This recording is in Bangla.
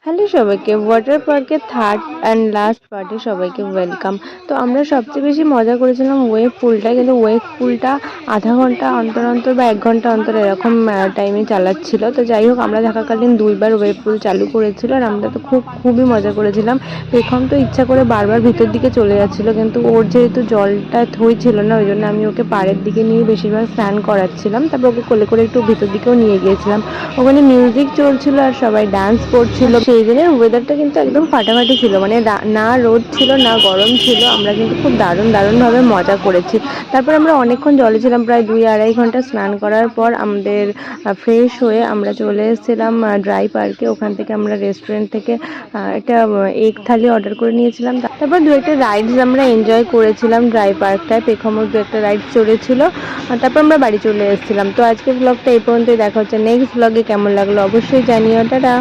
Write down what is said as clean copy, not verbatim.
হ্যালো সবাইকে, ওয়াটার পার্কের থার্ড অ্যান্ড লাস্ট পার্টে সবাইকে ওয়েলকাম। তো আমরা সবচেয়ে বেশি মজা করেছিলাম ওয়েভ পুলটা, কিন্তু ওয়েভ পুলটা আধা ঘন্টা অন্তর অন্তর বা 1 ঘন্টা অন্তর এরকম টাইমে চালাচ্ছিল। তো যাই হোক, আমরা থাকাকালীন 2বার ওয়েভ পুল চালু করেছিল আর আমরা তো খুবই মজা করেছিলাম। পেখম তো ইচ্ছা করে বারবার ভিতর দিকে চলে যাচ্ছিলো, কিন্তু ওর যেহেতু জলটা হয়েছিল না, ওই জন্য আমি ওকে পাড়ের দিকে নিয়ে বেশিরভাগ স্নান করাচ্ছিলাম। তারপর ওকে কোলে করে একটু ভিতর দিকেও নিয়ে গিয়েছিলাম। ওখানে মিউজিক চলছিল আর সবাই ডান্স করছিল। সেই দিনের ওয়েদারটা কিন্তু একদম ফাটাফাটি ছিল, মানে না রোদ ছিল না গরম ছিল। আমরা কিন্তু খুব দারুণভাবে মজা করেছি। তারপর আমরা অনেকক্ষণ জলে ছিলাম, প্রায় 2-2.5 ঘন্টা স্নান করার পর আমাদের ফ্রেশ হয়ে আমরা চলে এসেছিলাম ড্রাই পার্কে। ওখান থেকে আমরা রেস্টুরেন্ট থেকে একটা এগ থালি অর্ডার করে নিয়েছিলাম। তারপর 2-একটা রাইডস আমরা এনজয় করেছিলাম ড্রাই পার্কটায়। পেখমও 2-একটা রাইড চড়েছিল। তারপর আমরা বাড়ি চলে এসেছিলাম। তো আজকের ব্লগটা এই পর্যন্তই। দেখা হচ্ছে নেক্সট ব্লগে। কেমন লাগলো অবশ্যই জানিও। টাটা।